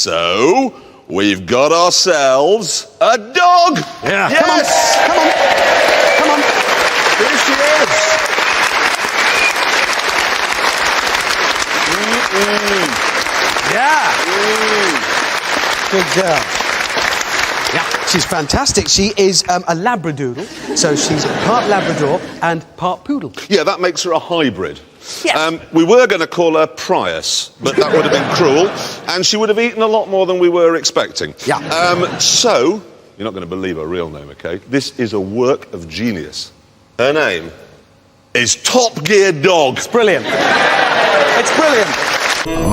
So, we've got ourselves a dog! Yeah. Yes! Come on. Here she is! Yeah. Good girl. Yeah, she's fantastic. She is a Labradoodle, so she's part Labrador and part Poodle. Yeah, that makes her a hybrid. Yes. We were going to call her Prius, but that would have been cruel, and she would have eaten a lot more than we were expecting. Yeah. So, you're not going to believe her real name, OK? This is a work of genius. Her name is Top Gear Dog. It's brilliant. It's brilliant.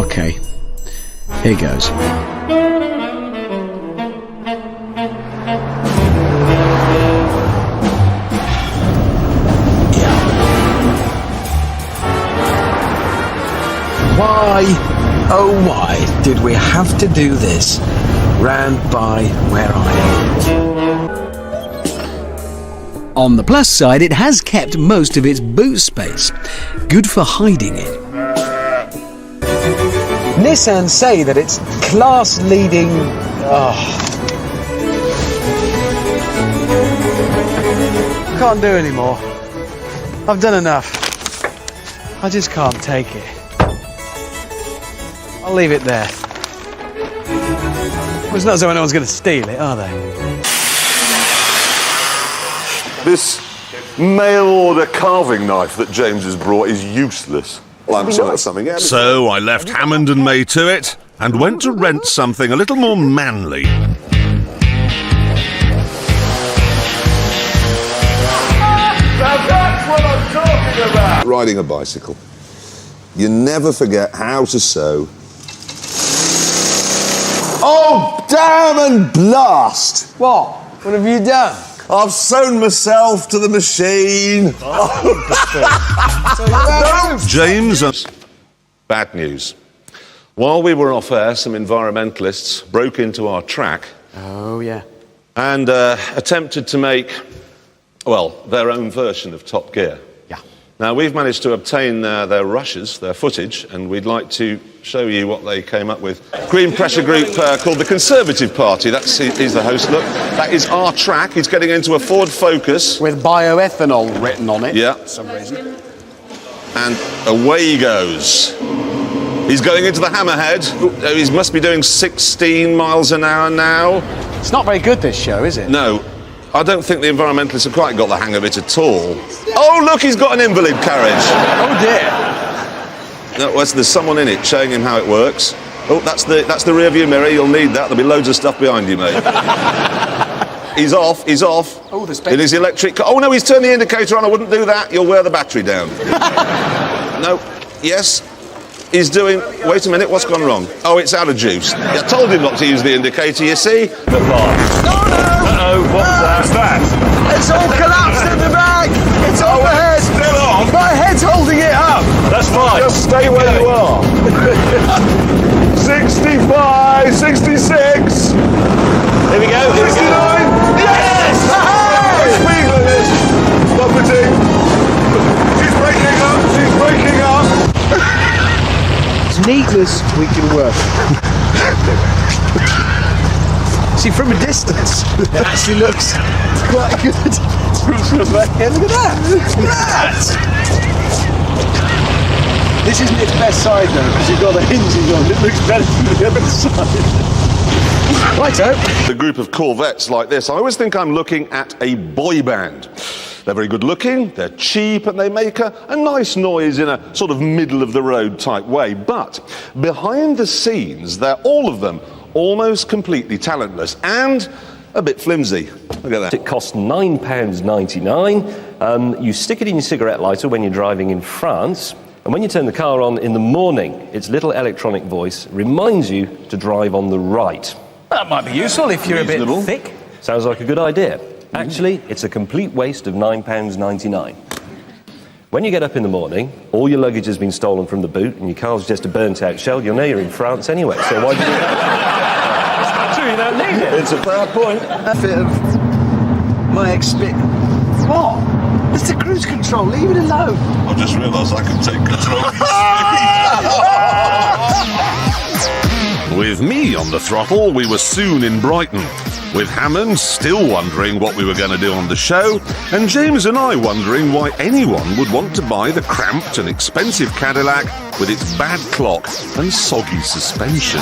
Okay, here goes. Why, oh why, did we have to do this round by where I am? On the plus side, it has kept most of its boot space. Good for hiding in. Nissan say that it's class-leading... Can't do anymore. I've done enough. I just can't take it. I'll leave it there. Well, it's not as though anyone's going to steal it, are they? This mail-order carving knife that James has brought is useless. Well, I'm sure that's something else. So I left Hammond and May to it and went to rent something a little more manly. Now that's what I'm talking about! Riding a bicycle. You never forget how to sew. Oh, damn and blast! What? What have you done? I've sewn myself to the machine. James, bad news. While we were off air, some environmentalists broke into our track. Oh, yeah. And attempted to make, well, their own version of Top Gear. Yeah. Now, we've managed to obtain their rushes, their footage, and we'd like to show you what they came up with. Green pressure group called the Conservative Party. He's the host, look. That is our track. He's getting into a Ford Focus. With bioethanol written on it. Yeah. For some reason. And away he goes. He's going into the Hammerhead. He must be doing 16 miles an hour now. It's not very good, this show, is it? No. I don't think the environmentalists have quite got the hang of it at all. Oh, look, he's got an invalid carriage. Oh, dear. No, there's someone in it showing him how it works. Oh, that's the rear view mirror. You'll need that. There'll be loads of stuff behind you, mate. He's off. Oh, the in his electric car. Oh, no, he's turned the indicator on. I wouldn't do that. You'll wear the battery down. No. Yes. He's doing... Wait a minute, what's gone wrong? Oh, it's out of juice. I told him not to use the indicator, you see. Uh-oh, what's that? It's all collapsed in the bag! It's overhead! Still on? My head's holding it up! That's fine. Just stay where you are. 65, 66. Here we go. 69. Yes! Speed limit. Stop it. She's breaking up. She's breaking up. As neat as we can work. See, from a distance, it actually looks quite good. Look at that! Look at that! This isn't its best side though, because you've got the hinges on. It looks better than the other side. Righto. A group of Corvettes like this, I always think I'm looking at a boy band. They're very good looking, they're cheap, and they make a nice noise in a sort of middle of the road type way. But behind the scenes, they're all of them almost completely talentless and a bit flimsy. Look at that. It costs £9.99. You stick it in your cigarette lighter when you're driving in France, and when you turn the car on in the morning, its little electronic voice reminds you to drive on the right. That might be useful if you're Reasonable. a bit thick. Sounds like a good idea. Actually, it's a complete waste of £9.99. When you get up in the morning, all your luggage has been stolen from the boot and your car's just a burnt-out shell, you'll know you're in France anyway, so why do you do that? It's not true, you don't need it. It's a fair point. A bit of my experience. What? It's the cruise control, leave it alone. I just realised I can take control. With me on the throttle, we were soon in Brighton, with Hammond still wondering what we were going to do on the show, and James and I wondering why anyone would want to buy the cramped and expensive Cadillac with its bad clock and soggy suspension.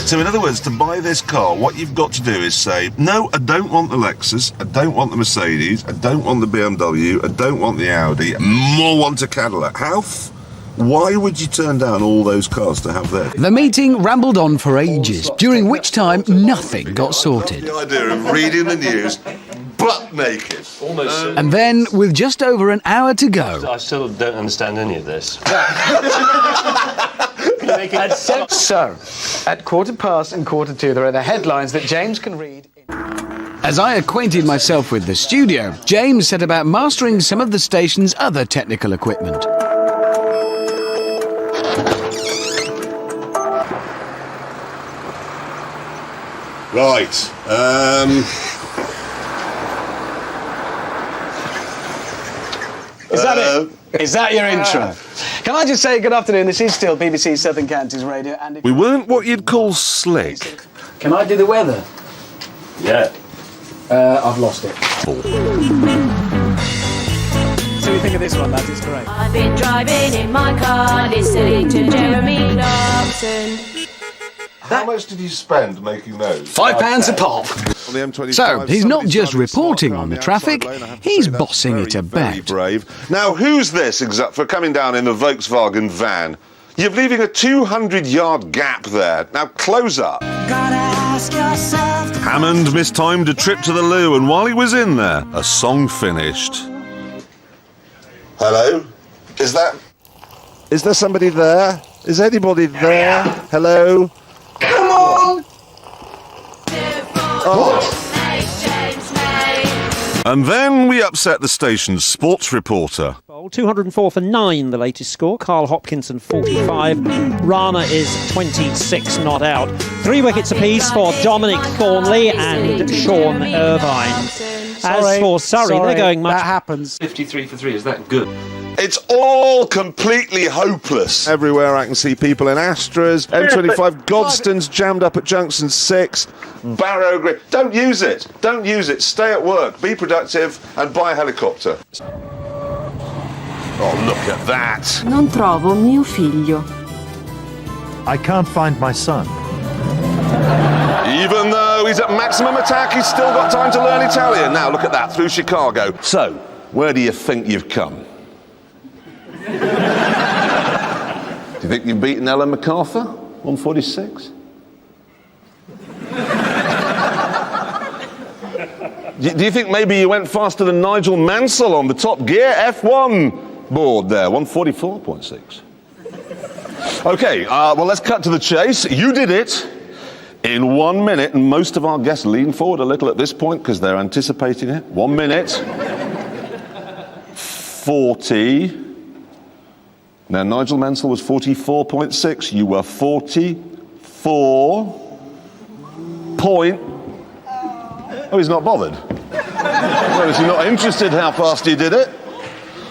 So in other words, to buy this car, what you've got to do is say, no, I don't want the Lexus, I don't want the Mercedes, I don't want the BMW, I don't want the Audi, I more want a Cadillac. Why would you turn down all those cars to have that? The meeting rambled on for ages, during which time nothing got sorted. The idea of reading the news butt naked. Almost. And then, with just over an hour to go... I still don't understand any of this. So, at 2:15 and 2:45, there are the headlines that James can read. As I acquainted myself with the studio, James set about mastering some of the station's other technical equipment. Right. Is that it? Is that your intro? Can I just say good afternoon? This is still BBC Southern Counties Radio. And We weren't what you'd call slick. Can I do the weather? Yeah. I've lost it. So you think of this one, lads? It's great. I've been driving in my car, listening to Jeremy Clarkson. How much did you spend making those? £5 a pop. On the M25, So, he's not somebody's just driving reporting slower on the the traffic, outside lane. I have to he's say that's bossing very, it a very bit. brave. Now, who's this for coming down in the Volkswagen van? You're leaving a 200-yard gap there. Now, close up. Hammond mistimed a trip to the loo, and while he was in there, a song finished. Hello? Is there somebody there? Is anybody there? Hello? Come on! And then we upset the station's sports reporter. 204 for 9, the latest score. Carl Hopkinson 45. Rana is 26 not out. 3 wickets apiece for Dominic Thornley and Sean Irvine. As for Surrey, they're going much... That happens. 53 for 3, is that good? It's all completely hopeless. Everywhere I can see people in Astras, M25, Godstone's jammed up at Junction 6, Barrow Green. Don't use it. Don't use it. Stay at work, be productive, and buy a helicopter. Oh, look at that. Non trovo mio figlio. I can't find my son. Even though he's at maximum attack, he's still got time to learn Italian. Now, look at that, through Chicago. So, where do you think you've come? Do you think you've beaten Ellen MacArthur? 146? Do you think maybe you went faster than Nigel Mansell on the Top Gear F1 board there? 144.6. Okay, well, let's cut to the chase. You did it in 1 minute, and most of our guests lean forward a little at this point because they're anticipating it. 1 minute. 40. Now, Nigel Mansell was 44.6. You were 44 point... Oh, he's not bothered. Well, is he not interested how fast he did it?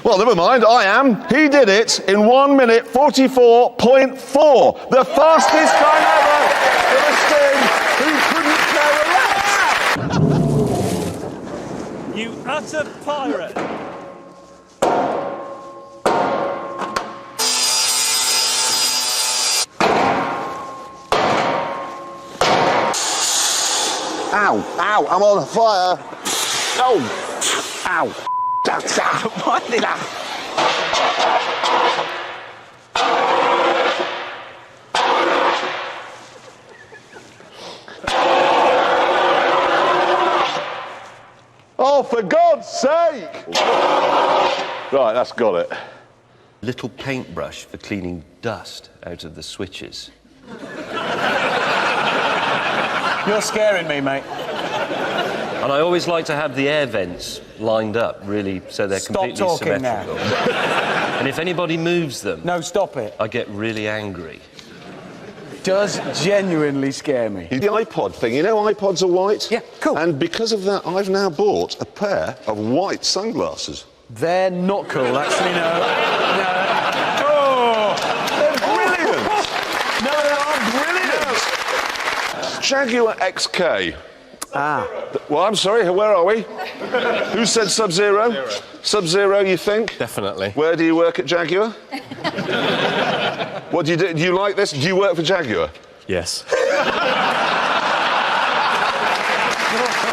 Well, never mind, I am. He did it in 1 minute 44.4. The fastest time ever for a Sting who couldn't care less. You utter pirate! Ow, ow, I'm on fire. Oh, ow. Oh, for God's sake! Right, that's got it. Little paintbrush for cleaning dust out of the switches. You're scaring me, mate. And I always like to have the air vents lined up, really, so they're Stop completely talking now. symmetrical. And if anybody moves them, No, stop it. I get really angry. Does genuinely scare me. The iPod thing, you know iPods are white? Yeah, cool. And because of that, I've now bought a pair of white sunglasses. They're not cool, actually, no. Oh! They're brilliant! No, they are brilliant! Jaguar XK. Well, I'm sorry, where are we? Who said Sub-Zero? Sub-Zero, you think? Definitely. Where do you work at Jaguar? What do you do? Do you like this? Do you work for Jaguar? Yes.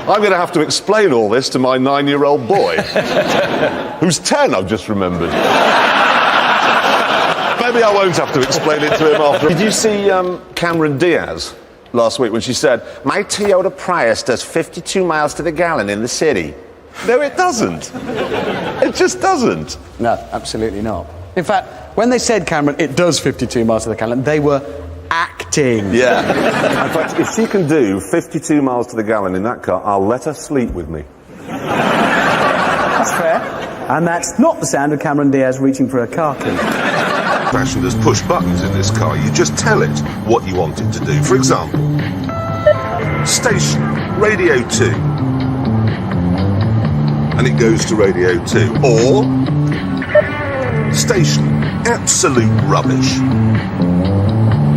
I'm going to have to explain all this to my 9-year-old boy, who's 10, I've just remembered. Maybe I won't have to explain it to him after. Did you see Cameron Diaz last week when she said, my Toyota Prius does 52 miles to the gallon in the city? No, it doesn't. It just doesn't. No, absolutely not. In fact, when they said, Cameron, it does 52 miles to the gallon, they were acting. Yeah. In fact, if she can do 52 miles to the gallon in that car, I'll let her sleep with me. That's fair. And that's not the sound of Cameron Diaz reaching for a car key. Fashion, there's push buttons in this car. You just tell it what you want it to do. For example, station, radio 2. And it goes to radio 2. Or, station, absolute rubbish.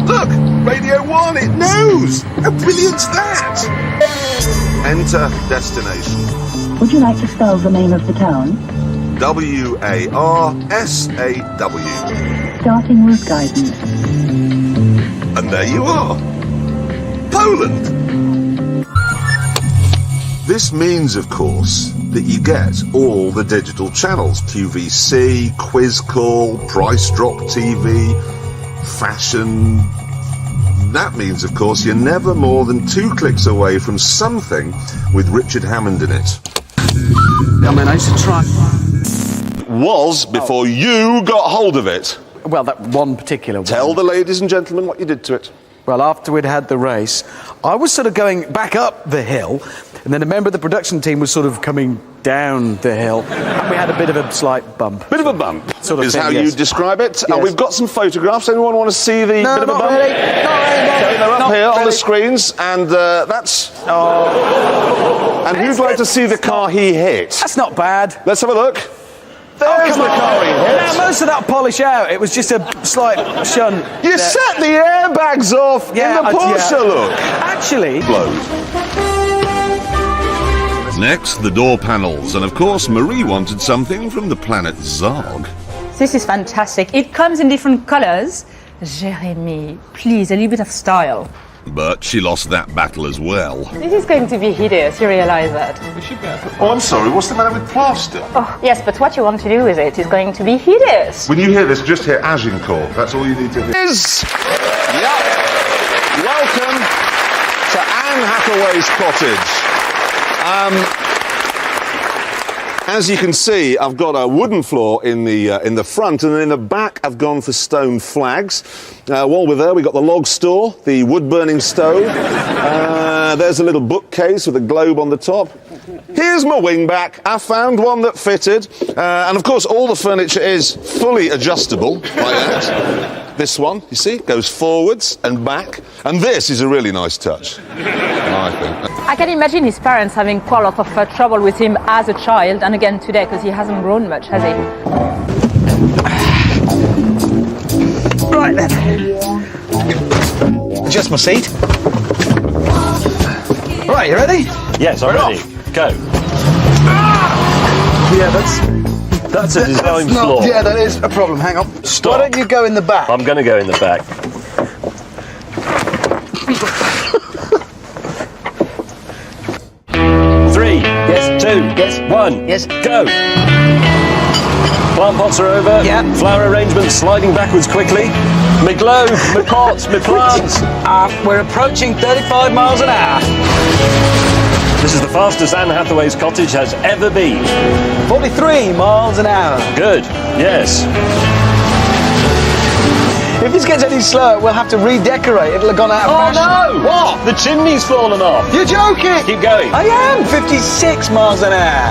Look, radio 1, it knows! How brilliant's that? Enter destination. Would you like to spell the name of the town? W-A-R-S-A-W. Starting route guidance. And there you are. Poland! This means, of course, that you get all the digital channels. QVC, Quiz Call, Price Drop TV, Fashion. That means, of course, you're never more than 2 clicks away from something with Richard Hammond in it. I mean, I used to try... Was before you got hold of it. Well, that one particular one. Tell the ladies and gentlemen what you did to it. Well, after we'd had the race, I was sort of going back up the hill, and then a member of the production team was sort of coming down the hill, and we had a bit of a slight bump. Bit of a bump, sort of is thing, how yes. you describe it. Yes. We've got some photographs. Anyone want to see the No, bit of a not bump? really. Not really. Okay, they're up Not here on the really. screens, and that's... Oh. And who'd like to see the car he hit? That's not bad. Let's have a look. There's the car he hit. Now, most of that polish out, it was just a slight shunt. You set the airbags off in the Porsche, look. Actually... Next, the door panels. And of course, Marie wanted something from the planet Zog. This is fantastic. It comes in different colors. Jeremy, please, a little bit of style. But she lost that battle as well. This is going to be hideous, you realize that? Oh, I'm sorry, what's the matter with plaster? Oh, yes, but what you want to do with it is going to be hideous. When you hear this, just hear Agincourt. That's all you need to hear. Yep. Welcome to Anne Hathaway's cottage. As you can see, I've got a wooden floor in the front, and then in the back I've gone for stone flags. While we're there, we've got the log store, the wood-burning stove. There's a little bookcase with a globe on the top. Here's my wingback. I found one that fitted. And of course, all the furniture is fully adjustable like that. This one, you see, goes forwards and back. And this is a really nice touch, I think. I can imagine his parents having quite a lot of trouble with him as a child, and again today, because he hasn't grown much, has he? Right then. Adjust my seat. Right, you ready? Yes, I'm ready. Go. Yeah, That's a design flaw. Yeah, that is a problem. Hang on. Stop. Why don't you go in the back? I'm going to go in the back. Three. Yes. 2. Yes. 1. Yes. Go. Plant pots are over. Yeah. Flower arrangement sliding backwards quickly. My globe, my pots, my plants. We're approaching 35 miles an hour. This is the fastest Anne Hathaway's cottage has ever been. 43 miles an hour. Good. Yes. If this gets any slower, we'll have to redecorate. It'll have gone out of fashion. no! What? The chimney's fallen off. You're joking! Keep going. I am! 56 miles an hour.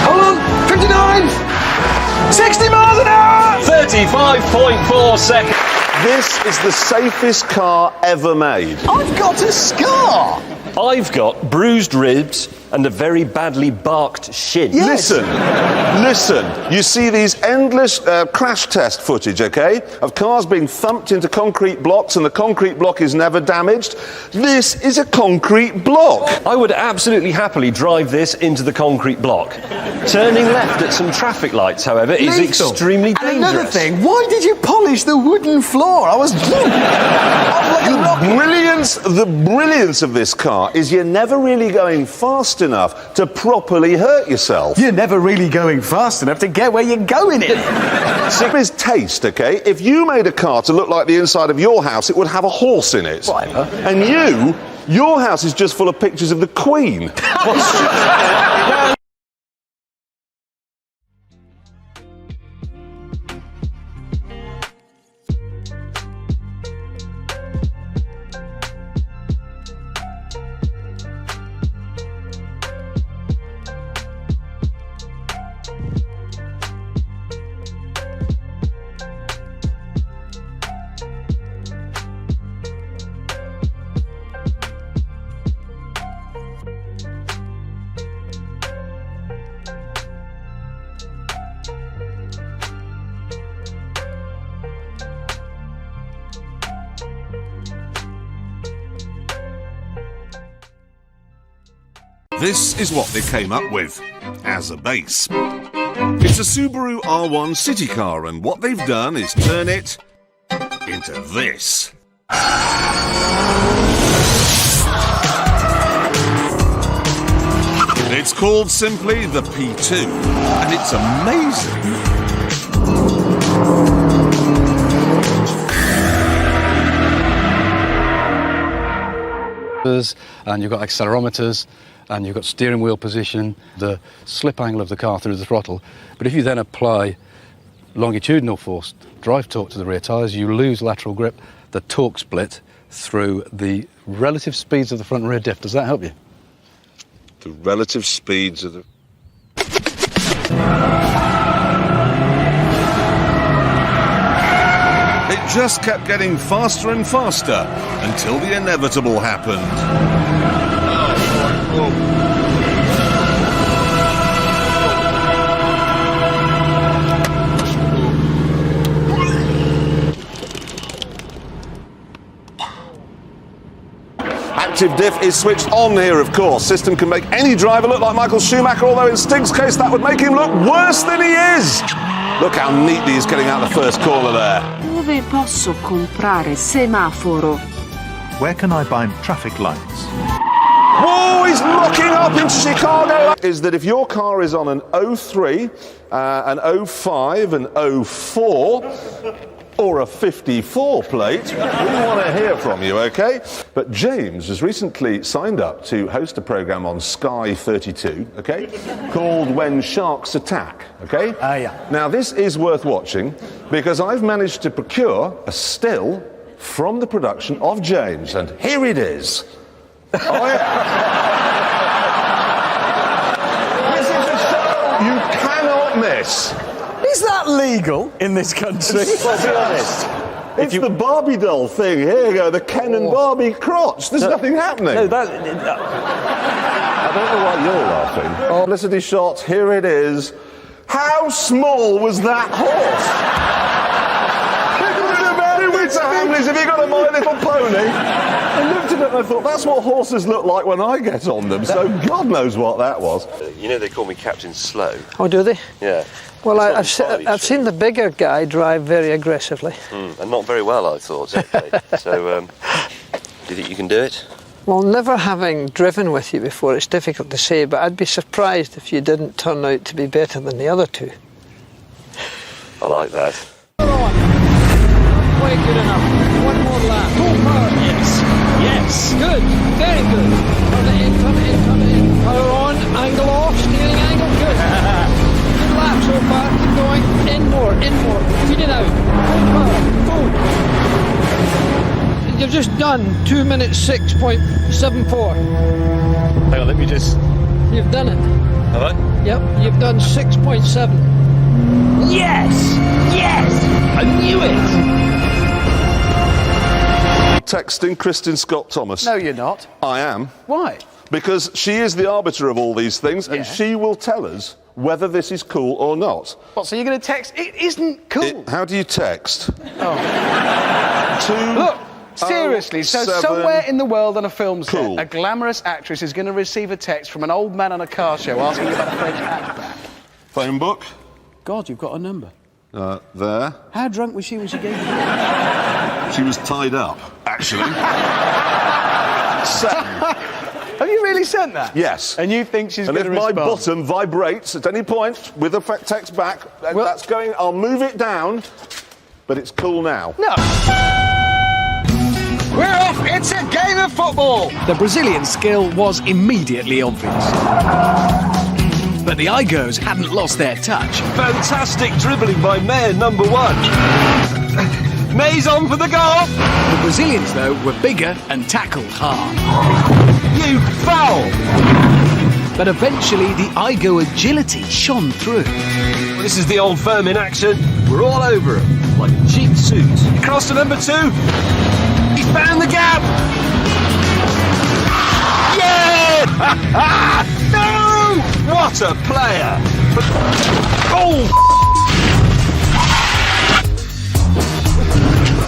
Hold on! 59! 60 miles an hour! 35.4 seconds. This is the safest car ever made. I've got a scar! I've got bruised ribs and a very badly barked shin. Yes. Listen. You see these endless crash test footage, okay, of cars being thumped into concrete blocks and the concrete block is never damaged. This is a concrete block. I would absolutely happily drive this into the concrete block. Turning left at some traffic lights, however, is Lethal. extremely dangerous. And another thing, why did you polish the wooden floor? I was... The brilliance of this car is you're never really going fast enough to properly hurt yourself. You're never really going fast enough to get where you're going in. Sip is taste, okay? If you made a car to look like the inside of your house, it would have a horse in it. Whatever. And your house is just full of pictures of the Queen. This is what they came up with as a base. It's a Subaru R1 city car, and what they've done is turn it into this. It's called simply the P2, and it's amazing. And you've got accelerometers, and you've got steering wheel position, the slip angle of the car through the throttle. But if you then apply longitudinal force, drive torque to the rear tyres, you lose lateral grip, the torque split through the relative speeds of the front and rear diff. Does that help you? The relative speeds of the... It just kept getting faster and faster until the inevitable happened. Active diff is switched on here, of course. System can make any driver look like Michael Schumacher, although in Stig's case that would make him look worse than he is. Look how neatly he's getting out the first corner there. Dove posso comprare semaforo? Where can I buy traffic lights? Whoa, he's locking up into Chicago. Is that if your car is on an 03, an 05, an 04, or a 54 plate, we want to hear from you, okay? But James has recently signed up to host a programme on Sky 32, okay, called When Sharks Attack, okay? Yeah. Now, this is worth watching because I've managed to procure a still from the production of James, and here it is. Oh, yeah. This is a show you cannot miss. Is that legal in this country? Let's be honest. It's the Barbie doll thing. Here you go, the Ken and Barbie crotch. There's nothing happening. No, I don't know why you're laughing. Publicity shot, here it is. How small was that horse? Hamleys, have you got a My Little Pony? I looked at it and I thought, that's what horses look like when I get on them, so God knows what that was. You know they call me Captain Slow. Oh, do they? Yeah. Well, I've seen the bigger guy drive very aggressively. And not very well, I thought. Okay. So, do you think you can do it? Well, never having driven with you before, it's difficult to say, but I'd be surprised if you didn't turn out to be better than the other two. I like that. Quite good enough. One more lap. Full power. Yes. Good. Very good. Turn it in, turn it in, turn it in. Power on, angle off, steering angle. Good. Good lap so far. Keep going. In more, feed it out. Full power. Full. You've just done 2 minutes 6.74. Hang on, let me just... You've done it. Have I? Yep, you've done 6.7. Yes! Yes! I knew it! texting Kristin Scott Thomas. No, you're not. I am. Why? Because she is the arbiter of all these things, and Yeah. she will tell us whether this is cool or not. What, so you're going to text? It isn't cool. How do you text? Oh. Look, seriously, so 7. somewhere in the world on a film set, Cool. a glamorous actress is going to receive a text from an old man on a car show asking about a French hatchback. Phone book? God, you've got a number. There. How drunk was she when she gave you that? She was tied up, actually. Have you really sent that? Yes. And you think she's And going if to my respond? bottom vibrates at any point with a text back, that's going. I'll move it down, but it's cool now. No. We're off! It's a game of football! The Brazilian skill was immediately obvious. But the Igos hadn't lost their touch. Fantastic dribbling by Mayer, number 1. May's on for the goal. The Brazilians, though, were bigger and tackled hard. You foul! But eventually, the Igo agility shone through. This is the old firm in action. We're all over him, like a cheap suit. Cross to number 2. He's found the gap. Yeah! No! What a player! Oh!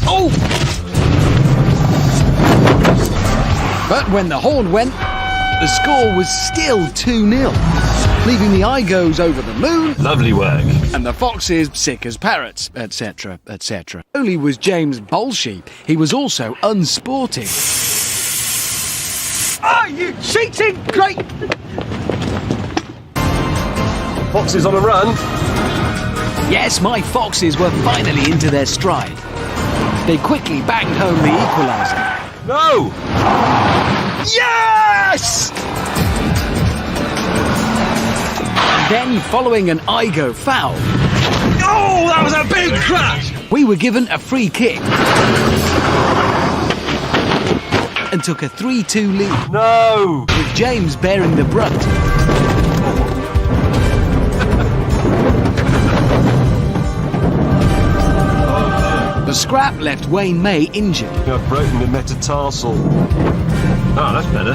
Oh! But when the horn went, the score was still 2-0, leaving the Igos over the moon. Lovely work. And the Foxes sick as parrots, etc., etc. Only was James Bolshe. He was also unsporting. Ah, you cheating! Great! Foxes on a run. Yes, my Foxes were finally into their stride. They quickly banged home the equaliser. No! Yes! Then, following an Igo foul... Oh, that was a big crash! We were given a free kick. And took a 3-2 lead. No! With James bearing the brunt. The scrap left Wayne May injured. I've broken the metatarsal. Oh, that's better.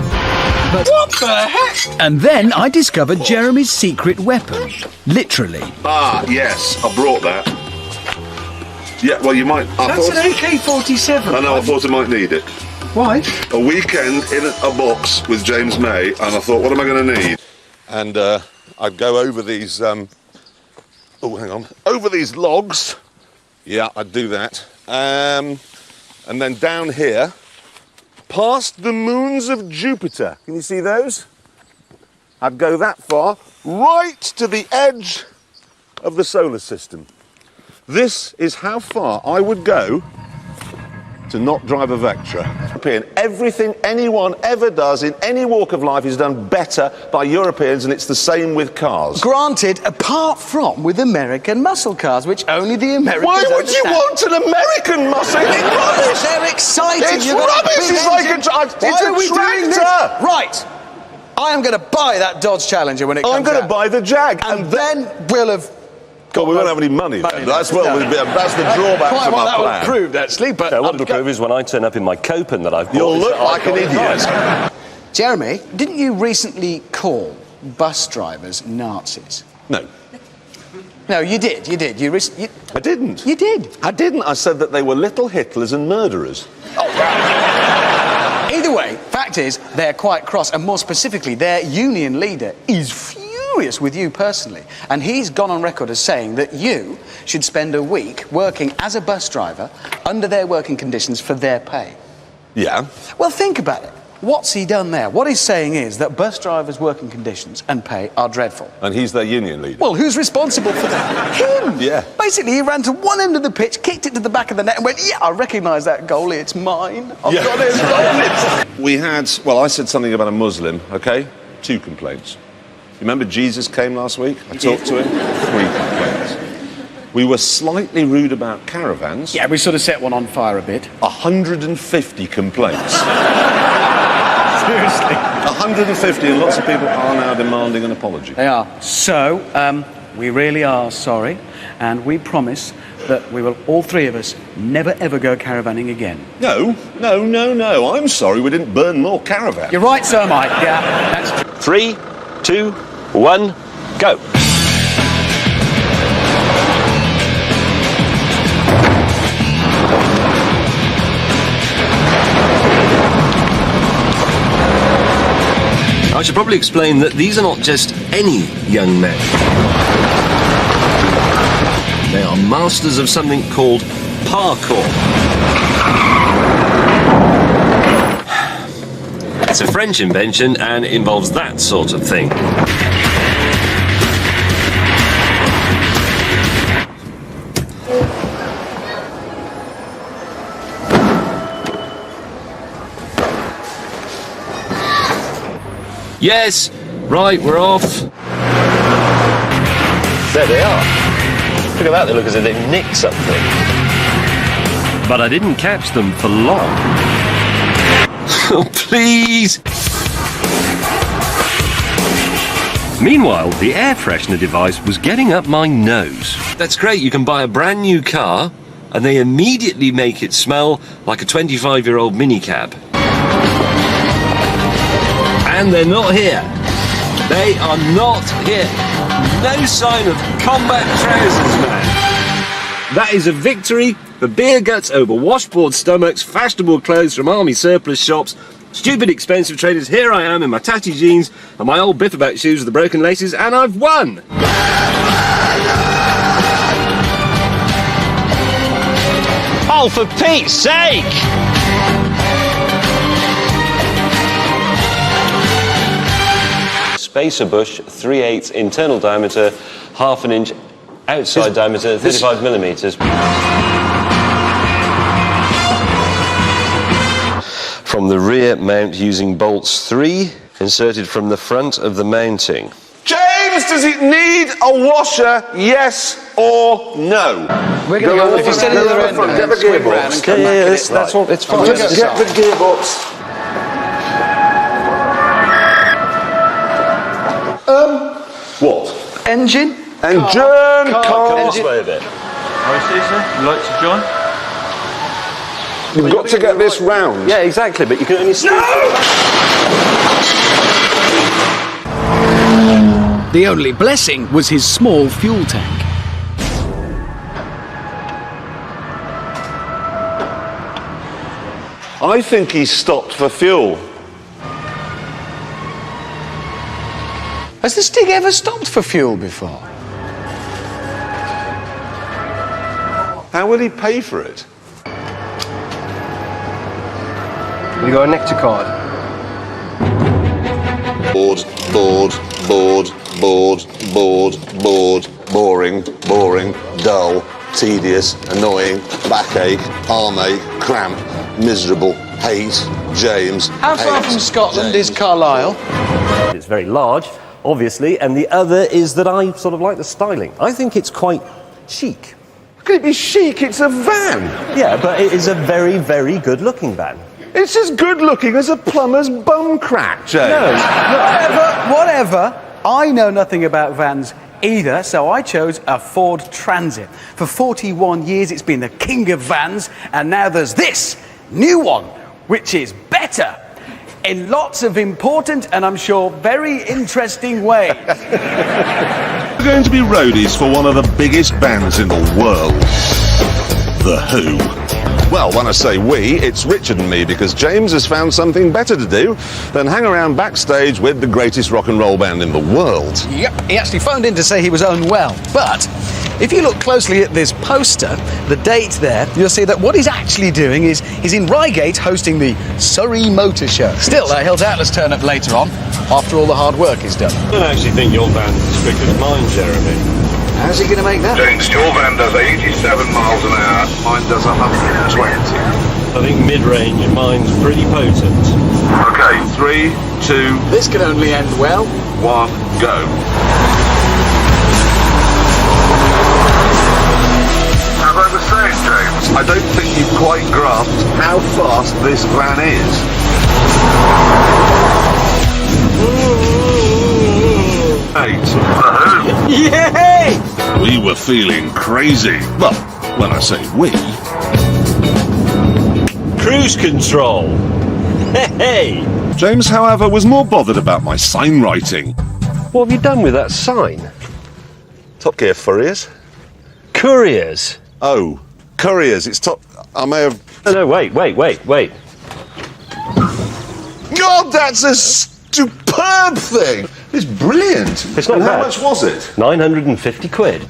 But what the heck? And then I discovered Jeremy's secret weapon. Literally. Ah, yes, I brought that. Yeah, well, you might. That's an AK-47. I know, I thought I might need it. Why? A weekend in a box with James May, and I thought, what am I going to need? And I'd go over these. Oh, hang on. Over these logs. Yeah, I'd do that. And then down here, past the moons of Jupiter. Can you see those? I'd go that far, right to the edge of the solar system. This is how far I would go to not drive a Vectra. Everything anyone ever does in any walk of life is done better by Europeans, and it's the same with cars. Granted, apart from with American muscle cars, which only the Americans Why would you understand. want an American muscle? It's rubbish! They're exciting. It's You've got a rubbish! big It's like engine. it's a doing this? tractor! Right. I am going to buy that Dodge Challenger when it comes I'm going to out. buy the Jag. And then we'll have... God, we won't have any money. That's the drawback Quite to well, my that plan. was proved, actually, but... What it'll prove is when I turn up in my Copen that I've bought. You'll is look that like I've an got a idiot. Jeremy, didn't you recently call bus drivers Nazis? No. No, you did. You did. I didn't. You did. I didn't. I said that they were little Hitlers and murderers. Oh, wow. Either way, fact is, they're quite cross, and more specifically, their union leader is furious with you personally. And he's gone on record as saying that you should spend a week working as a bus driver under their working conditions for their pay. Yeah. Well, think about it. What's he done there? What he's saying is that bus drivers' working conditions and pay are dreadful. And he's their union leader. Well, who's responsible for that? Him! Yeah. Basically, he ran to one end of the pitch, kicked it to the back of the net and went, yeah, I recognise that goalie, it's mine. I've got it, We had, well, I said something about a Muslim, okay? 2 complaints. You remember Jesus came last week? I talked to him. 3 complaints. We were slightly rude about caravans. Yeah, we sort of set one on fire a bit. 150 complaints. Seriously. 150, and lots of people are now demanding an apology. They are. So, we really are sorry, and we promise that we will, all three of us, never ever go caravanning again. No. I'm sorry we didn't burn more caravans. You're right, so am I. Yeah, that's true. 3, 2, 1, go. I should probably explain that these are not just any young men. They are masters of something called parkour. It's a French invention and involves that sort of thing. Yes, right, we're off. There they are. Look at that, they look as if they've nicked something. But I didn't catch them for long. Oh, please! Meanwhile, the air freshener device was getting up my nose. That's great, you can buy a brand new car and they immediately make it smell like a 25-year-old minicab. And they're not here. They are not here. No sign of combat trousers, man. That is a victory for beer guts over washboard stomachs, fashionable clothes from army surplus shops, stupid expensive traders. Here I am in my tatty jeans and my old biffabout shoes with the broken laces, and I've won! Oh, for Pete's sake! Spacer bush, 3/8 internal diameter, ½ inch outside diameter, 35 millimeters. From the rear mount using bolts 3, inserted from the front of the mounting. James, does it need a washer, yes or no? We're going to go if you stand at the other end, get the gearbox. That's all, it's fine. Get the gearbox. What? Engine? Engine, car. This way a bit. Alright, Caesar, you like to join? You've got to get this round. Yeah, exactly, but you can only... The only blessing was his small fuel tank. I think he stopped for fuel. Has the Stig ever stopped for fuel before? How will he pay for it? You got a nectar card? Bored, boring, dull, tedious, annoying, backache, armache, cramp, miserable, hate, James. How far from Scotland is Carlisle? It's very large, obviously, and the other is that I sort of like the styling. I think it's quite chic. How can it be chic? It's a van. Yeah, but it is a very, very good-looking van. It's as good looking as a plumber's bum crack, James. No. Whatever. I know nothing about vans either, so I chose a Ford Transit. For 41 years, it's been the king of vans, and now there's this new one, which is better in lots of important and I'm sure very interesting ways. We're going to be roadies for one of the biggest bands in the world, The Who. Well, when I say we, it's Richard and me, because James has found something better to do than hang around backstage with the greatest rock and roll band in the world. Yep, he actually phoned in to say he was unwell. But if you look closely at this poster, the date there, you'll see that what he's actually doing is he's in Reigate hosting the Surrey Motor Show. Still, he'll doubtless turn up later on, after all the hard work is done. I don't actually think your van is as quick as mine, Jeremy. How's he going to make that? James, your van does 87 miles an hour, mine does 120. I think mid-range, mine's pretty potent. Okay, 3, 2... This can only end well. 1, go. As I was saying, James, I don't think you've quite grasped how fast this van is. The Who. Yay! We were feeling crazy. Well, When I say we, Cruise control. Hey! James, however, was more bothered about my sign writing. What have you done with that sign? Top Gear Furriers. Couriers. Oh, couriers. It's top. I may have. No, wait. God, that's a superb thing. It's brilliant. It's not and bad. How much was it? 950 quid.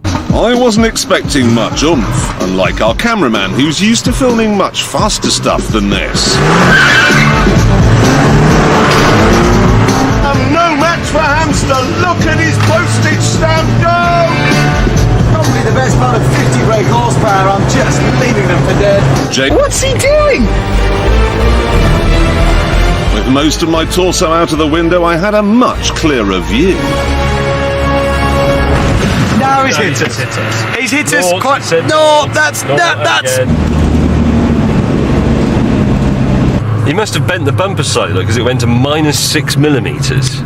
I wasn't expecting much oomph, unlike our cameraman who's used to filming much faster stuff than this. I'm no match for Hamster. Look at his postage stamp go! Probably the best part of 50 brake horsepower. I'm just leaving them for dead. What's he doing? With most of my torso out of the window, I had a much clearer view. No, he's hit us. He's hit us quite. No, that's. He must have bent the bumper slightly because it went to -6 millimetres. I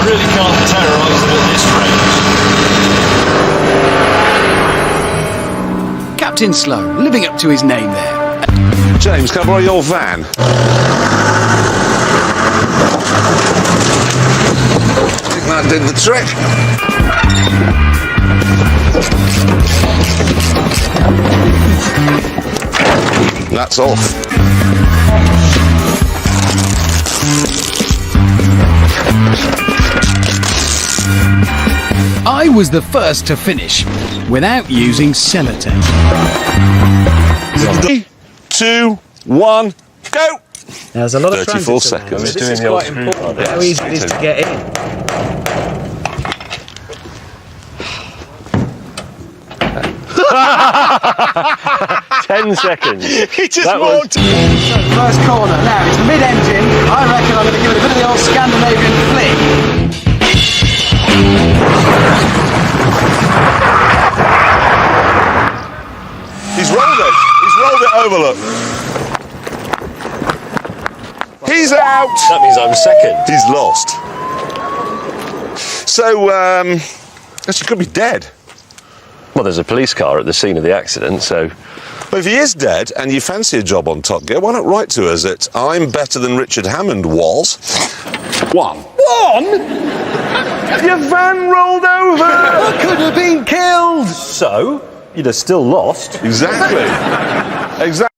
really can't terrorise them at this range. Captain Slow, living up to his name there. James, can I borrow your van? I think that did the trick. That's off. I was the first to finish without using sellotape. 3, 2, 1, go! There's a lot of 34 transit around. seconds. This is quite important. How easy it is to get in. 10 seconds. He just That walked. First corner. Now it's mid-engine. I reckon I'm going to give it a bit of the old Scandinavian flick. He's rolled it. He's rolled it over, look. He's out. That means I'm second. He's lost. So, actually, could be dead. Well, there's a police car at the scene of the accident, so... But if he is dead and you fancy a job on Top Gear, why not write to us at I'm better than Richard Hammond was. 1. Your van rolled over! I could have been killed. So, you'd have still lost. Exactly. Exactly.